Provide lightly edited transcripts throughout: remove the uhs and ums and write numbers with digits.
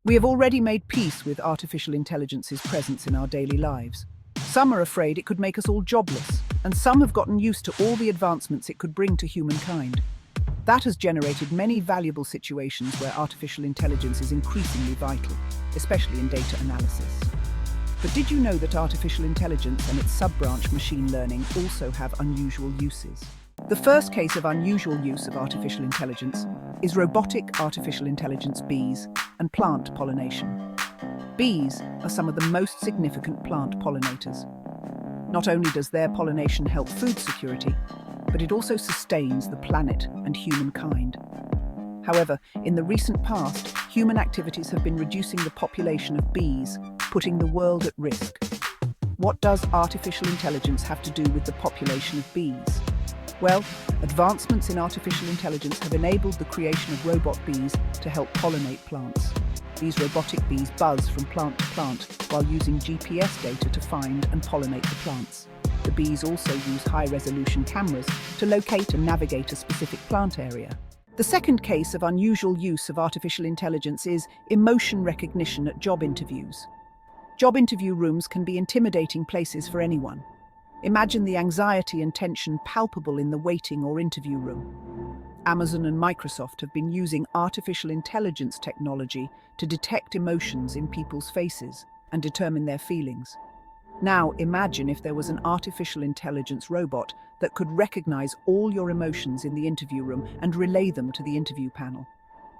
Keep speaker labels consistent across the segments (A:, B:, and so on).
A: We have already made peace with artificial intelligence's presence in our daily lives. Some are afraid it could make us all jobless, and some have gotten used to all the advancements it could bring to humankind. That has generated many valuable situations where artificial intelligence is increasingly vital, especially in data analysis. But did you know that artificial intelligence and its sub-branch machine learning also have unusual uses? The first case of unusual use of artificial intelligence is robotic artificial intelligence bees and plant pollination. Bees are some of the most significant plant pollinators. Not only does their pollination help food security, but it also sustains the planet and humankind. However, in the recent past, human activities have been reducing the population of bees, putting the world at risk. What does artificial intelligence have to do with the population of bees? Well, advancements in artificial intelligence have enabled the creation of robot bees to help pollinate plants. These robotic bees buzz from plant to plant while using GPS data to find and pollinate the plants. The bees also use high-resolution cameras to locate and navigate a specific plant area. The second case of unusual use of artificial intelligence is emotion recognition at job interviews. Job interview rooms can be intimidating places for anyone. Imagine the anxiety and tension palpable in the waiting or interview room. Amazon and Microsoft have been using artificial intelligence technology to detect emotions in people's faces and determine their feelings. Now imagine if there was an artificial intelligence robot that could recognize all your emotions in the interview room and relay them to the interview panel.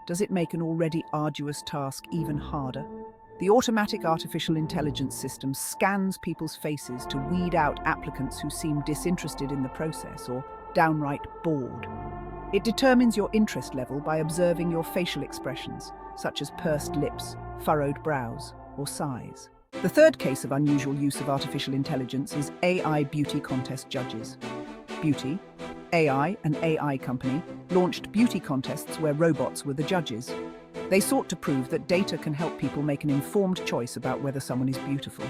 A: Does it make an already arduous task even harder? The automatic artificial intelligence system scans people's faces to weed out applicants who seem disinterested in the process or downright bored. It determines your interest level by observing your facial expressions, such as pursed lips, furrowed brows, or sighs. The third case of unusual use of artificial intelligence is AI beauty contest judges. Beauty, AI, an AI company, launched beauty contests where robots were the judges. They sought to prove that data can help people make an informed choice about whether someone is beautiful.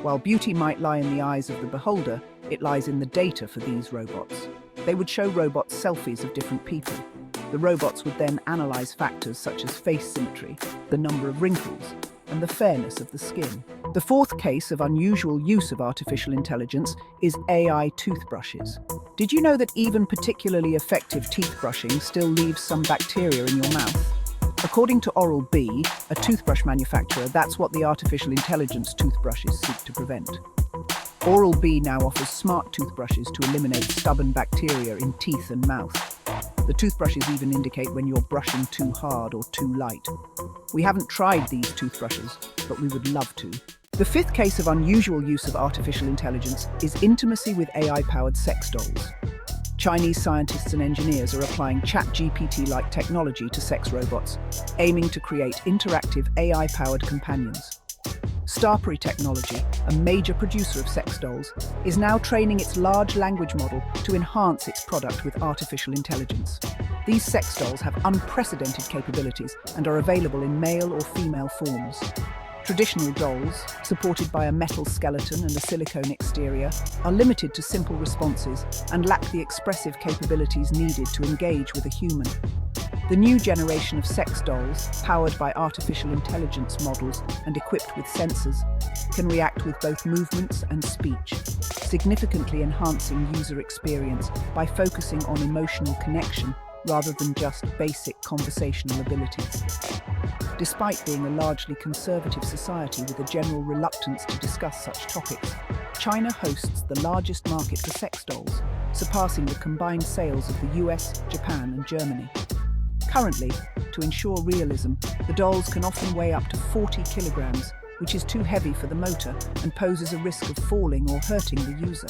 A: While beauty might lie in the eyes of the beholder, it lies in the data for these robots. They would show robots selfies of different people. The robots would then analyze factors such as face symmetry, the number of wrinkles, and the fairness of the skin. The fourth case of unusual use of artificial intelligence is AI toothbrushes. Did you know that even particularly effective teeth brushing still leaves some bacteria in your mouth? According to Oral-B, a toothbrush manufacturer, that's what the artificial intelligence toothbrushes seek to prevent. Oral-B now offers smart toothbrushes to eliminate stubborn bacteria in teeth and mouth. The toothbrushes even indicate when you're brushing too hard or too light. We haven't tried these toothbrushes, but we would love to. The fifth case of unusual use of artificial intelligence is intimacy with AI-powered sex dolls. Chinese scientists and engineers are applying ChatGPT-like technology to sex robots, aiming to create interactive AI-powered companions. Starpery Technology, a major producer of sex dolls, is now training its large language model to enhance its product with artificial intelligence. These sex dolls have unprecedented capabilities and are available in male or female forms. Traditional dolls, supported by a metal skeleton and a silicone exterior, are limited to simple responses and lack the expressive capabilities needed to engage with a human. The new generation of sex dolls, powered by artificial intelligence models and equipped with sensors, can react with both movements and speech, significantly enhancing user experience by focusing on emotional connection rather than just basic conversational abilities. Despite being a largely conservative society with a general reluctance to discuss such topics, China hosts the largest market for sex dolls, surpassing the combined sales of the US, Japan, and Germany. Currently, to ensure realism, the dolls can often weigh up to 40 kilograms, which is too heavy for the motor and poses a risk of falling or hurting the user.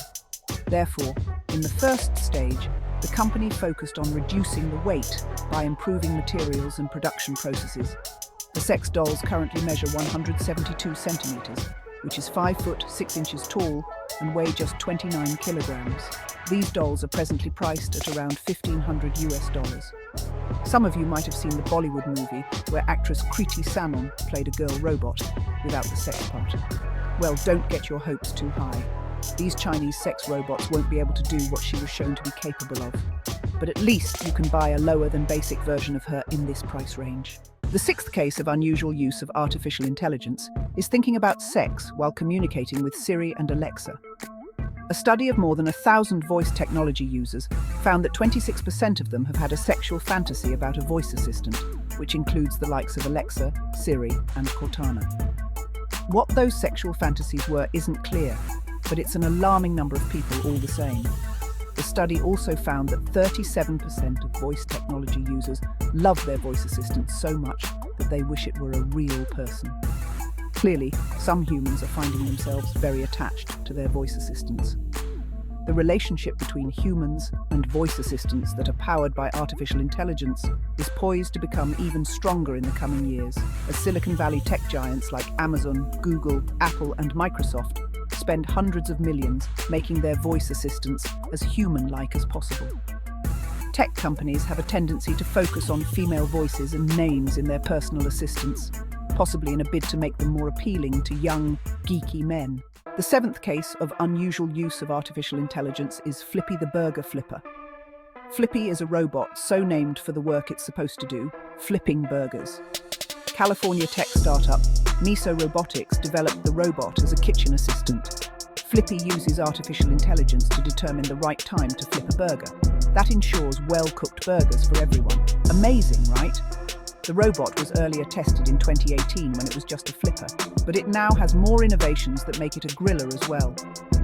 A: Therefore, in the first stage, the company focused on reducing the weight by improving materials and production processes. The sex dolls currently measure 172 centimeters, which is 5 foot 6 inches tall and weigh just 29 kilograms. These dolls are presently priced at around $1,500. Some of you might have seen the Bollywood movie where actress Kriti Sanon played a girl robot without the sex part. Well, don't get your hopes too high. These Chinese sex robots won't be able to do what she was shown to be capable of. But at least you can buy a lower than basic version of her in this price range. The sixth case of unusual use of artificial intelligence is thinking about sex while communicating with Siri and Alexa. A study of more than 1,000 voice technology users found that 26% of them have had a sexual fantasy about a voice assistant, which includes the likes of Alexa, Siri, and Cortana. What those sexual fantasies were isn't clear, but it's an alarming number of people all the same. The study also found that 37% of voice technology users love their voice assistants so much that they wish it were a real person. Clearly, some humans are finding themselves very attached to their voice assistants. The relationship between humans and voice assistants that are powered by artificial intelligence is poised to become even stronger in the coming years, as Silicon Valley tech giants like Amazon, Google, Apple, and Microsoft spend hundreds of millions making their voice assistants as human-like as possible. Tech companies have a tendency to focus on female voices and names in their personal assistants, possibly in a bid to make them more appealing to young, geeky men. The seventh case of unusual use of artificial intelligence is Flippy the Burger Flipper. Flippy is a robot so named for the work it's supposed to do, flipping burgers. California tech startup Miso Robotics developed the robot as a kitchen assistant. Flippy uses artificial intelligence to determine the right time to flip a burger. That ensures well-cooked burgers for everyone. Amazing, right? The robot was earlier tested in 2018 when it was just a flipper, but it now has more innovations that make it a griller as well.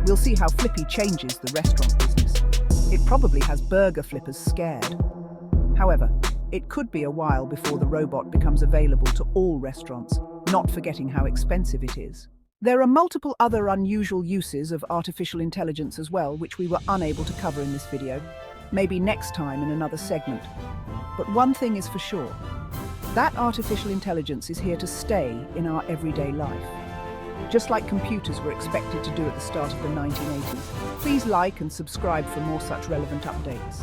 A: We'll see how Flippy changes the restaurant business. It probably has burger flippers scared. However, it could be a while before the robot becomes available to all restaurants, not forgetting how expensive it is. There are multiple other unusual uses of artificial intelligence as well, which we were unable to cover in this video. Maybe next time in another segment. But one thing is for sure. That artificial intelligence is here to stay in our everyday life. Just like computers were expected to do at the start of the 1980s. Please like and subscribe for more such relevant updates.